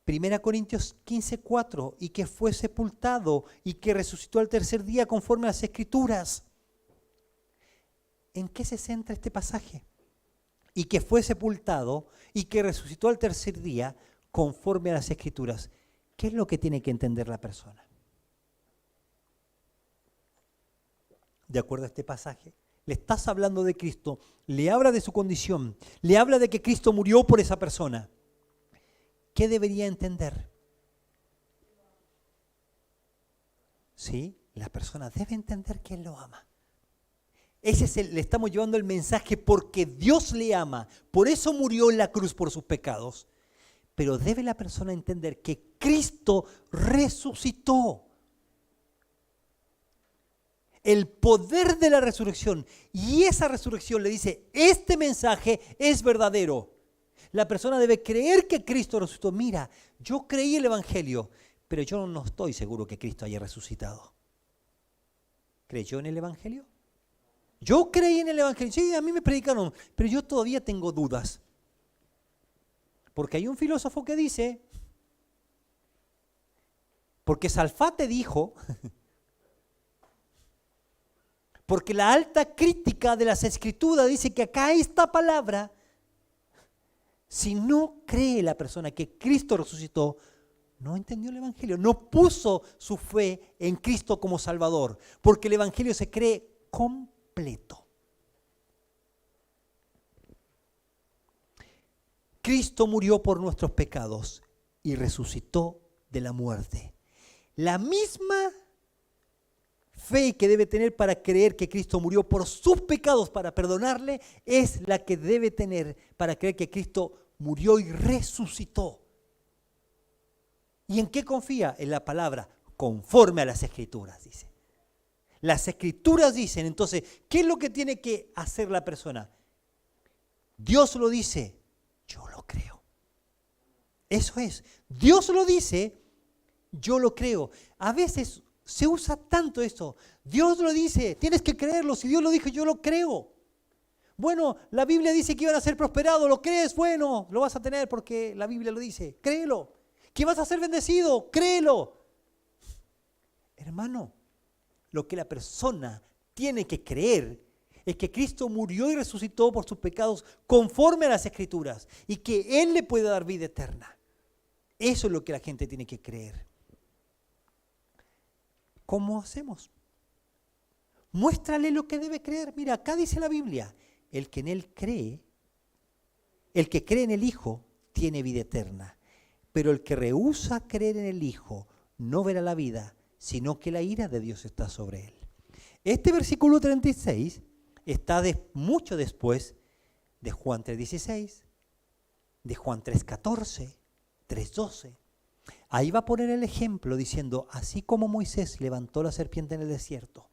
1 Corintios 15:4, y que fue sepultado y que resucitó al tercer día conforme a las Escrituras. ¿En qué se centra este pasaje? Y que fue sepultado y que resucitó al tercer día conforme a las Escrituras. ¿Qué es lo que tiene que entender la persona? De acuerdo a este pasaje, le estás hablando de Cristo, le habla de su condición, le habla de que Cristo murió por esa persona. ¿Qué debería entender? Sí, la persona debe entender que Él lo ama. Le estamos llevando el mensaje porque Dios le ama, por eso murió en la cruz por sus pecados. Pero debe la persona entender que Cristo resucitó. El poder de la resurrección, y esa resurrección le dice, este mensaje es verdadero. La persona debe creer que Cristo resucitó. Mira, yo creí el Evangelio, pero yo no estoy seguro que Cristo haya resucitado. ¿Creyó en el Evangelio? Yo creí en el Evangelio. Sí, a mí me predicaron, pero yo todavía tengo dudas. Porque hay un filósofo que dice, porque Salfate dijo, porque la alta crítica de las Escrituras dice que acá esta palabra, si no cree la persona que Cristo resucitó, no entendió el Evangelio, no puso su fe en Cristo como Salvador, porque el Evangelio se cree completo. Cristo murió por nuestros pecados y resucitó de la muerte. La misma fe que debe tener para creer que Cristo murió por sus pecados para perdonarle es la que debe tener para creer que Cristo murió y resucitó. ¿Y en qué confía? En la palabra, conforme a las Escrituras, dice. Las Escrituras dicen, entonces, ¿qué es lo que tiene que hacer la persona? Dios lo dice, yo lo creo. Eso es, Dios lo dice, yo lo creo. A veces se usa tanto esto. Dios lo dice, tienes que creerlo. Si Dios lo dijo, yo lo creo. Bueno, la Biblia dice que iban a ser prosperados. ¿Lo crees? Bueno, lo vas a tener porque la Biblia lo dice. Créelo. Que vas a ser bendecido. Créelo. Hermano, lo que la persona tiene que creer es que Cristo murió y resucitó por sus pecados conforme a las Escrituras y que Él le puede dar vida eterna. Eso es lo que la gente tiene que creer. ¿Cómo hacemos? Muéstrale lo que debe creer. Mira, acá dice la Biblia, el que en Él cree, el que cree en el Hijo, tiene vida eterna. Pero el que rehúsa creer en el Hijo, no verá la vida, sino que la ira de Dios está sobre él. Este versículo 36 está mucho después de Juan 3:16, de Juan 3:14, 3:12. Ahí va a poner el ejemplo diciendo, así como Moisés levantó la serpiente en el desierto,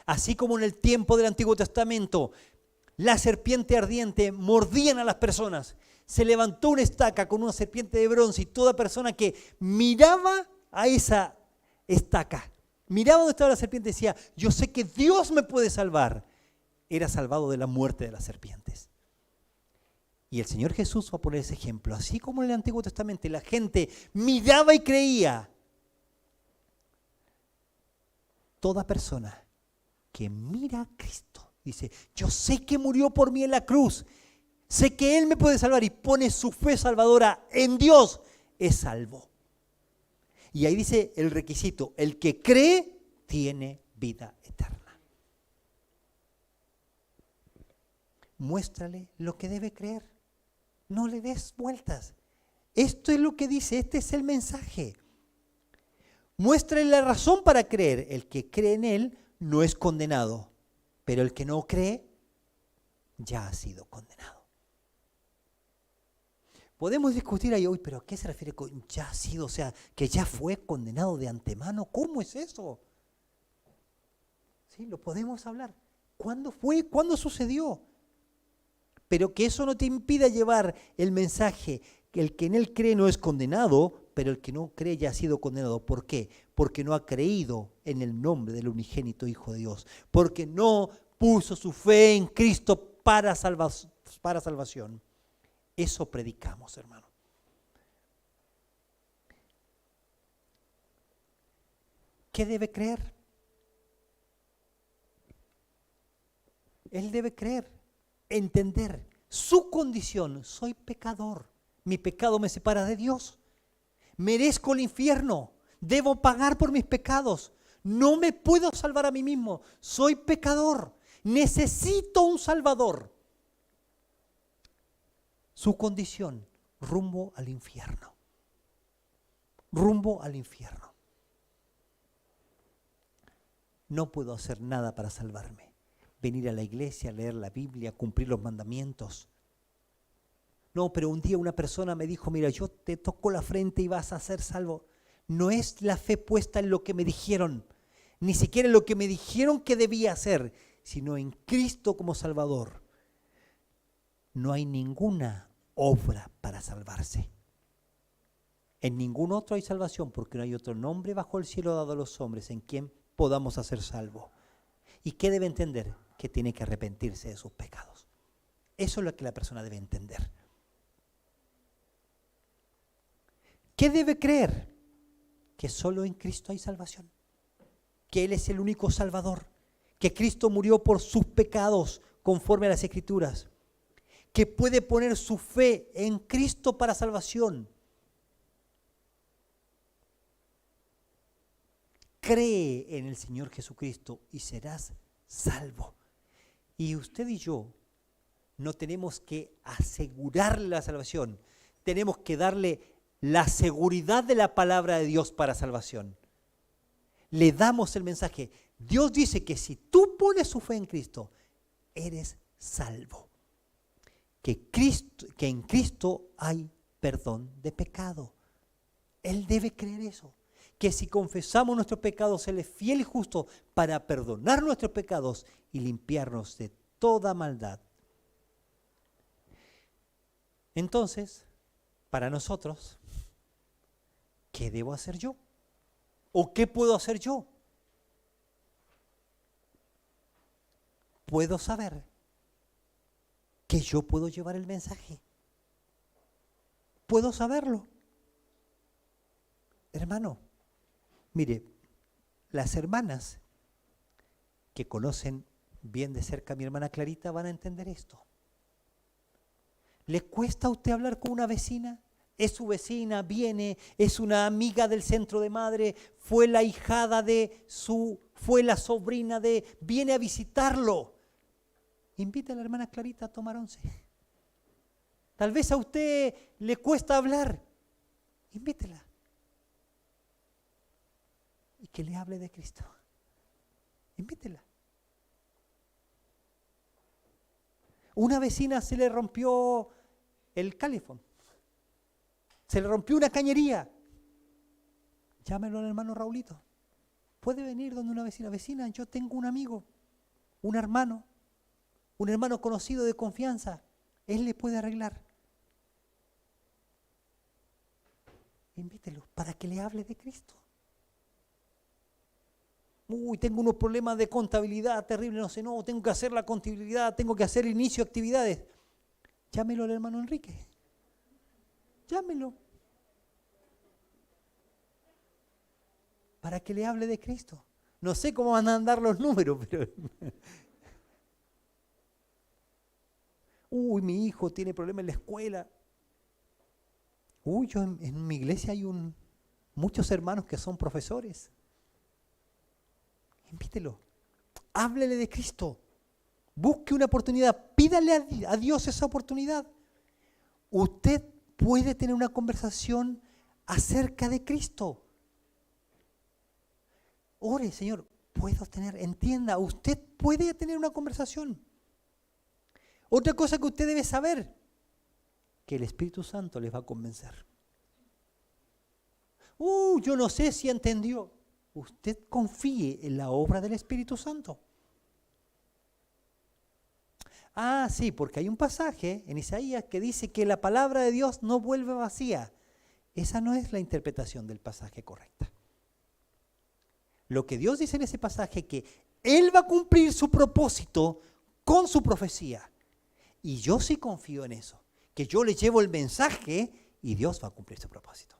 así como en el tiempo del Antiguo Testamento, la serpiente ardiente mordían a las personas, se levantó una estaca con una serpiente de bronce y toda persona que miraba a esa estaca, miraba donde estaba la serpiente y decía, yo sé que Dios me puede salvar, era salvado de la muerte de las serpientes. Y el Señor Jesús va a poner ese ejemplo. Así como en el Antiguo Testamento la gente miraba y creía. Toda persona que mira a Cristo, dice, yo sé que murió por mí en la cruz, sé que Él me puede salvar y pone su fe salvadora en Dios, es salvo. Y ahí dice el requisito, el que cree tiene vida eterna. Muéstrale lo que debe creer. No le des vueltas. Esto es lo que dice, este es el mensaje. Muéstrale la razón para creer. El que cree en Él no es condenado, pero el que no cree ya ha sido condenado. Podemos discutir ahí hoy, pero ¿a qué se refiere con ya ha sido? O sea, que ya fue condenado de antemano. ¿Cómo es eso? Sí, lo podemos hablar. ¿Cuándo fue? ¿Cuándo sucedió? Pero que eso no te impida llevar el mensaje que el que en Él cree no es condenado, pero el que no cree ya ha sido condenado. ¿Por qué? Porque no ha creído en el nombre del unigénito Hijo de Dios. Porque no puso su fe en Cristo para salvación. Eso predicamos, hermano. ¿Qué debe creer? Él debe creer, entender su condición. Soy pecador, mi pecado me separa de Dios, merezco el infierno, debo pagar por mis pecados, no me puedo salvar a mí mismo, soy pecador, necesito un Salvador. Su condición, rumbo al infierno, rumbo al infierno. No puedo hacer nada para salvarme. Venir a la iglesia, leer la Biblia, cumplir los mandamientos. No, pero un día una persona me dijo, mira, yo te toco la frente y vas a ser salvo. No es la fe puesta en lo que me dijeron, ni siquiera en lo que me dijeron que debía hacer, sino en Cristo como Salvador. No hay ninguna obra para salvarse. En ningún otro hay salvación, porque no hay otro nombre bajo el cielo dado a los hombres en quien podamos hacer salvo. ¿Y qué debe entender? Que tiene que arrepentirse de sus pecados. Eso es lo que la persona debe entender. ¿Qué debe creer? Que solo en Cristo hay salvación. Que Él es el único Salvador. Que Cristo murió por sus pecados conforme a las Escrituras. Que puede poner su fe en Cristo para salvación. Cree en el Señor Jesucristo y serás salvo. Y usted y yo no tenemos que asegurarle la salvación. Tenemos que darle la seguridad de la palabra de Dios para salvación. Le damos el mensaje. Dios dice que si tú pones su fe en Cristo, eres salvo. Que en Cristo hay perdón de pecado. Él debe creer eso. Que si confesamos nuestros pecados, Él es fiel y justo para perdonar nuestros pecados y limpiarnos de toda maldad. Entonces, para nosotros, ¿qué debo hacer yo? ¿O qué puedo hacer yo? Puedo saber que yo puedo llevar el mensaje. Puedo saberlo. Hermano, mire, las hermanas que conocen bien de cerca a mi hermana Clarita van a entender esto. ¿Le cuesta a usted hablar con una vecina? Es su vecina, viene, es una amiga del centro de madre, fue la ahijada fue la sobrina viene a visitarlo. Invita a la hermana Clarita a tomar once. Tal vez a usted le cuesta hablar. Invítela. Y que le hable de Cristo. Invítela. Una vecina se le rompió el calefón. Se le rompió una cañería. Llámelo al hermano Raulito. Puede venir donde una vecina. Vecina, yo tengo un amigo, un hermano conocido de confianza. Él le puede arreglar. Invítelo para que le hable de Cristo. Tengo unos problemas de contabilidad terribles, no, tengo que hacer la contabilidad, tengo que hacer inicio de actividades. Llámelo al hermano Enrique. Llámelo. Para que le hable de Cristo. No sé cómo van a andar los números, pero... mi hijo tiene problemas en la escuela. Yo en mi iglesia hay muchos hermanos que son profesores. Invítelo. Háblele de Cristo. Busque una oportunidad. Pídale a Dios esa oportunidad. Usted puede tener una conversación acerca de Cristo. Ore, Señor, entienda, usted puede tener una conversación. Otra cosa que usted debe saber, que el Espíritu Santo les va a convencer. Yo no sé si entendió. Usted confíe en la obra del Espíritu Santo. Sí, porque hay un pasaje en Isaías que dice que la palabra de Dios no vuelve vacía. Esa no es la interpretación del pasaje correcta. Lo que Dios dice en ese pasaje es que Él va a cumplir su propósito con su profecía. Y yo sí confío en eso, que yo le llevo el mensaje y Dios va a cumplir su propósito.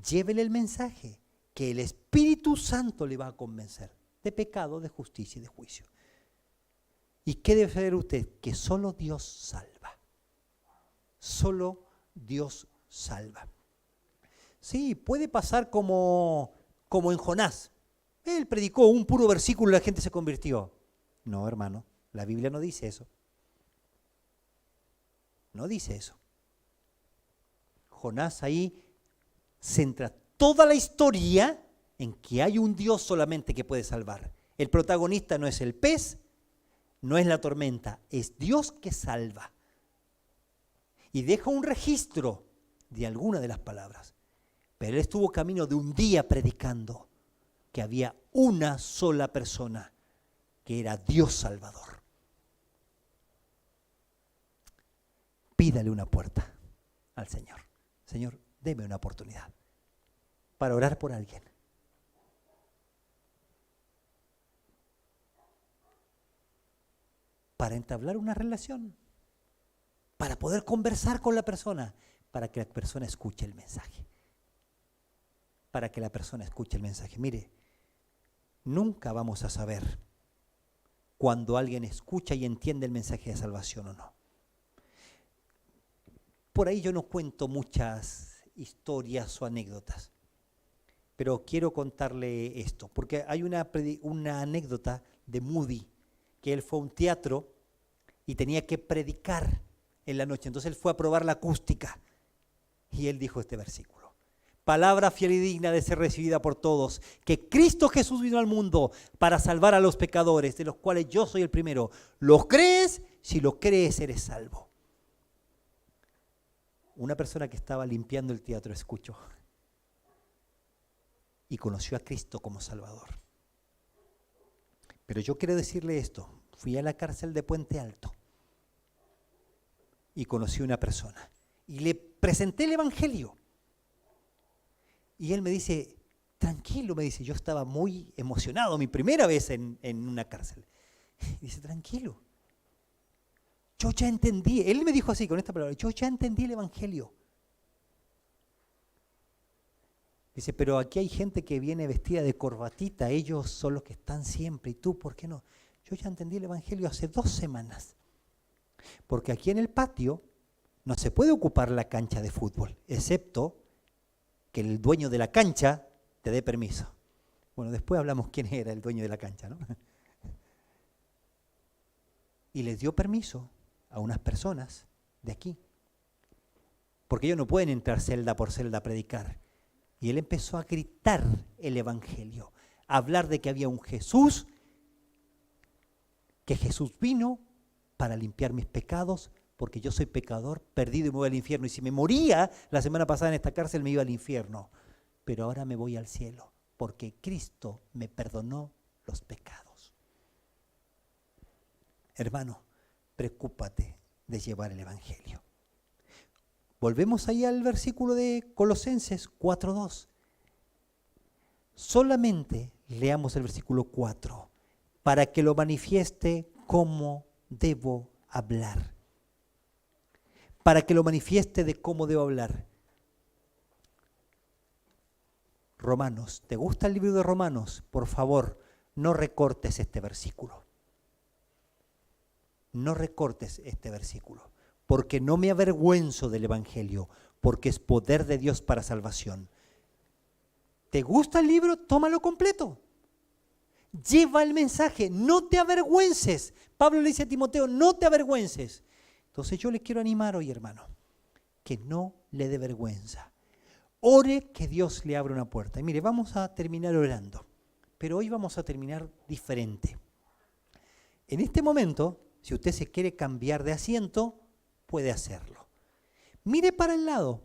Llévele el mensaje, que el Espíritu Santo le va a convencer de pecado, de justicia y de juicio. ¿Y qué debe hacer usted? Que solo Dios salva. Solo Dios salva. Sí, puede pasar como en Jonás. Él predicó un puro versículo y la gente se convirtió. No, hermano, la Biblia no dice eso. No dice eso. Jonás ahí centra toda la historia en que hay un Dios solamente que puede salvar. El protagonista no es el pez, no es la tormenta, es Dios que salva. Y deja un registro de alguna de las palabras. Pero él estuvo camino de un día predicando que había una sola persona, que era Dios Salvador. pídale una puerta al Señor. Señor, deme una oportunidad para orar por alguien. Para entablar una relación, para poder conversar con la persona, para que la persona escuche el mensaje. Para que la persona escuche el mensaje. Mire, nunca vamos a saber cuando alguien escucha y entiende el mensaje de salvación o no. Por ahí yo no cuento muchas historias o anécdotas, pero quiero contarle esto, porque hay una anécdota de Moody, que él fue a un teatro y tenía que predicar en la noche. Entonces él fue a probar la acústica y él dijo este versículo: palabra fiel y digna de ser recibida por todos, que Cristo Jesús vino al mundo para salvar a los pecadores, de los cuales yo soy el primero. ¿Lo crees? Si lo crees, eres salvo. Una persona que estaba limpiando el teatro escuchó y conoció a Cristo como Salvador. Pero yo quiero decirle esto: fui a la cárcel de Puente Alto y conocí a una persona y le presenté el Evangelio. Y él me dice, tranquilo, me dice, yo estaba muy emocionado, mi primera vez en una cárcel. Y dice, tranquilo, yo ya entendí. Él me dijo así, con esta palabra, yo ya entendí el Evangelio. Dice, pero aquí hay gente que viene vestida de corbatita, ellos son los que están siempre, y tú, ¿por qué no? Yo ya entendí el Evangelio hace 2 semanas. Porque aquí en el patio no se puede ocupar la cancha de fútbol, excepto que el dueño de la cancha te dé permiso. Bueno, después hablamos quién era el dueño de la cancha, ¿no? Y les dio permiso a unas personas de aquí, porque ellos no pueden entrar celda por celda a predicar. Y él empezó a gritar el Evangelio, a hablar de que había un Jesús, que Jesús vino para limpiar mis pecados, porque yo soy pecador, perdido y me voy al infierno. Y si me moría la semana pasada en esta cárcel, me iba al infierno. Pero ahora me voy al cielo, porque Cristo me perdonó los pecados. Hermano, preocúpate de llevar el Evangelio. Volvemos ahí al versículo de Colosenses 4:2. Solamente leamos el versículo 4 para que lo manifieste cómo debo hablar. Para que lo manifieste de cómo debo hablar. Romanos, ¿te gusta el libro de Romanos? Por favor, no recortes este versículo. No recortes este versículo, porque no me avergüenzo del Evangelio, porque es poder de Dios para salvación. ¿Te gusta el libro? Tómalo completo. Lleva el mensaje, no te avergüences. Pablo le dice a Timoteo, no te avergüences. Entonces yo le quiero animar hoy, hermano, que no le dé vergüenza. Ore que Dios le abra una puerta. Y mire, vamos a terminar orando, pero hoy vamos a terminar diferente. En este momento, si usted se quiere cambiar de asiento, puede hacerlo. Mire para el lado,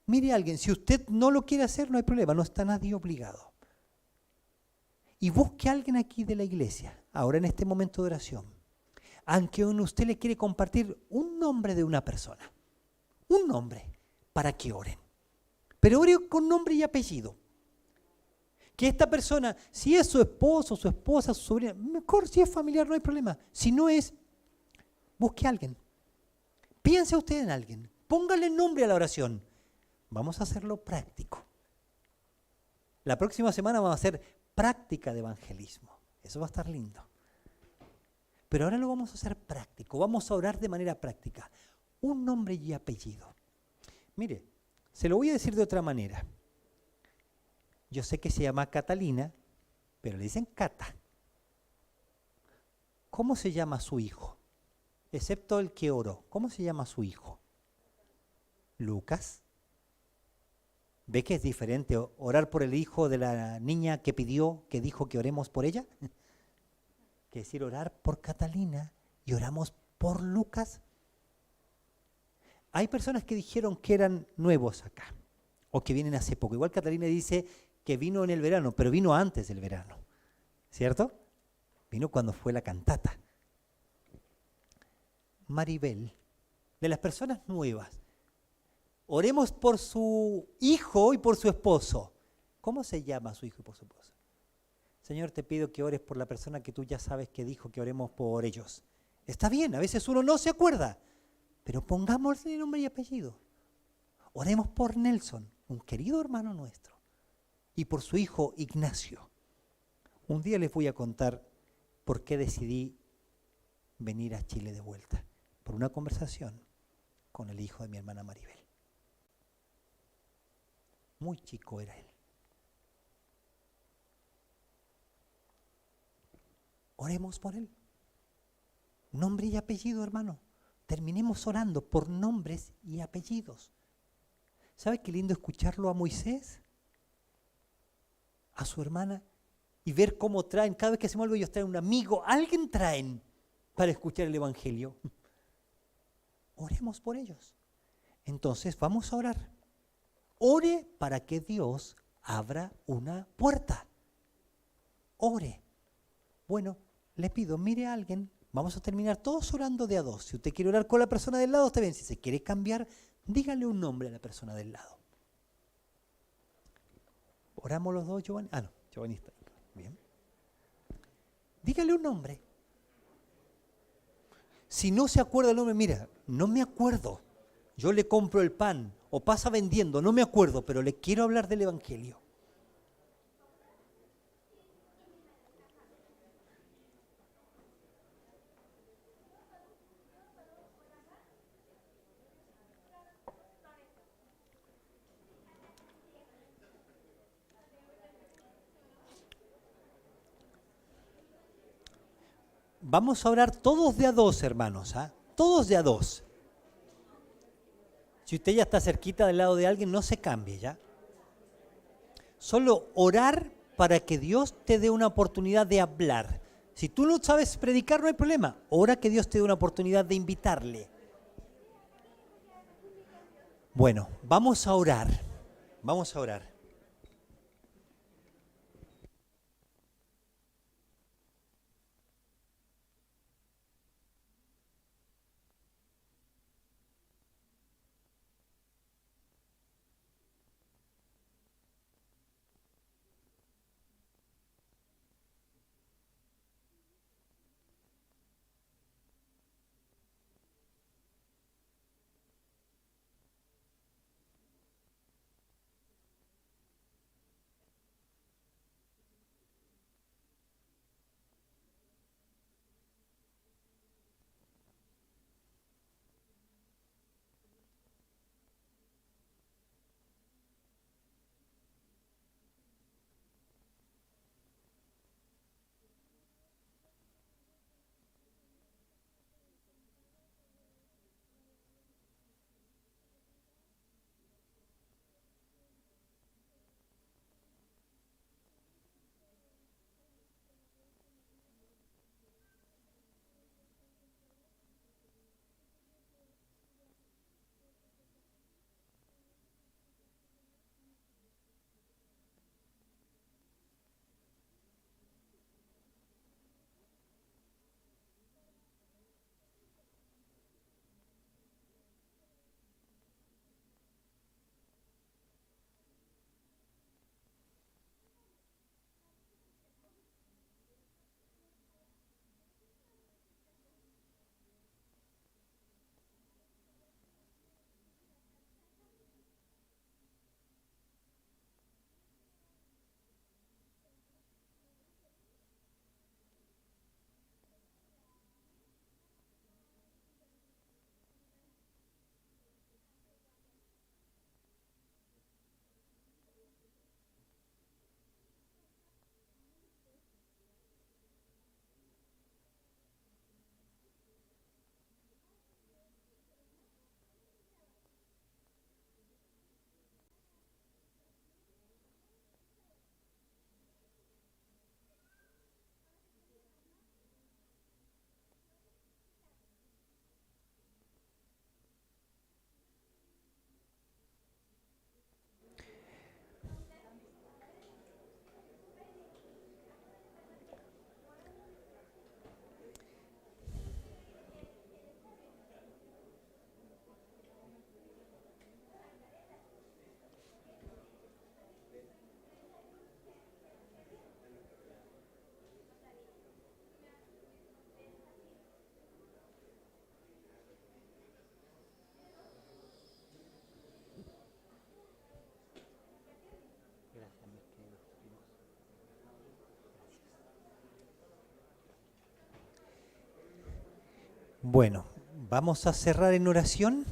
mire a alguien. Si usted no lo quiere hacer, no hay problema, no está nadie obligado. Y busque a alguien aquí de la iglesia, ahora en este momento de oración, aunque usted le quiere compartir un nombre de una persona, un nombre, para que oren. Pero ore con nombre y apellido. Que esta persona, si es su esposo, su esposa, su sobrina, mejor si es familiar no hay problema. Si no es, busque a alguien. Piense usted en alguien. Póngale nombre a la oración. Vamos a hacerlo práctico. La próxima semana vamos a hacer práctica de evangelismo. Eso va a estar lindo. Pero ahora lo vamos a hacer práctico. Vamos a orar de manera práctica. Un nombre y apellido. Mire, se lo voy a decir de otra manera. Yo sé que se llama Catalina, pero le dicen Cata. ¿Cómo se llama su hijo? Excepto el que oró. ¿Cómo se llama su hijo? Lucas. ¿Ve que es diferente orar por el hijo de la niña que pidió, que dijo que oremos por ella? Que decir orar por Catalina y oramos por Lucas. Hay personas que dijeron que eran nuevos acá o que vienen hace poco. Igual Catalina dice que vino en el verano, pero vino antes del verano, ¿cierto? Vino cuando fue la cantata. Maribel de las personas nuevas. Oremos por su hijo y por su esposo. ¿Cómo se llama su hijo y por su esposo? Señor, te pido que ores por la persona que tú ya sabes que dijo que oremos por ellos. Está bien, a veces uno no se acuerda, pero pongámosle nombre y apellido. Oremos por Nelson, un querido hermano nuestro, y por su hijo Ignacio. Un día les voy a contar por qué decidí venir a Chile de vuelta, por una conversación con el hijo de mi hermana Maribel. Muy chico era él. Oremos por él. Nombre y apellido, hermano. Terminemos orando por nombres y apellidos. ¿Sabe qué lindo escucharlo a Moisés? A su hermana, y ver cómo traen, cada vez que hacemos algo ellos traen un amigo, alguien traen para escuchar el Evangelio. Oremos por ellos. Entonces vamos a orar. Ore para que Dios abra una puerta. Ore. Bueno, le pido, mire a alguien, vamos a terminar todos orando de a dos. Si usted quiere orar con la persona del lado, está bien. Si se quiere cambiar, dígale un nombre a la persona del lado. ¿Oramos los dos, Giovanni? Ah, no, Giovanni está. Bien. Dígale un nombre. Si no se acuerda el nombre, mira, no me acuerdo. Yo le compro el pan o pasa vendiendo, no me acuerdo, pero le quiero hablar del Evangelio. Vamos a orar todos de a dos, hermanos, ¿ah? Todos de a dos. Si usted ya está cerquita del lado de alguien, no se cambie, ¿ya? Solo orar para que Dios te dé una oportunidad de hablar. Si tú no sabes predicar, no hay problema. Ora que Dios te dé una oportunidad de invitarle. Bueno, vamos a orar. Vamos a orar. Bueno, vamos a cerrar en oración.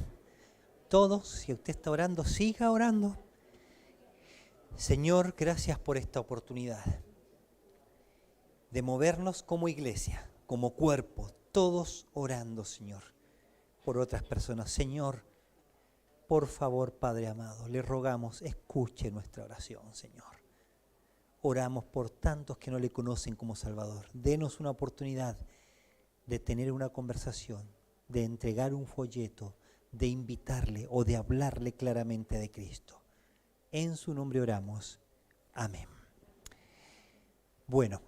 Todos, si usted está orando, siga orando. Señor, gracias por esta oportunidad de movernos como iglesia, como cuerpo, todos orando, Señor, por otras personas. Señor, por favor, Padre amado, le rogamos, escuche nuestra oración, Señor. Oramos por tantos que no le conocen como Salvador. Denos una oportunidad de tener una conversación, de entregar un folleto, de invitarle o de hablarle claramente de Cristo. En su nombre oramos. Amén. Bueno.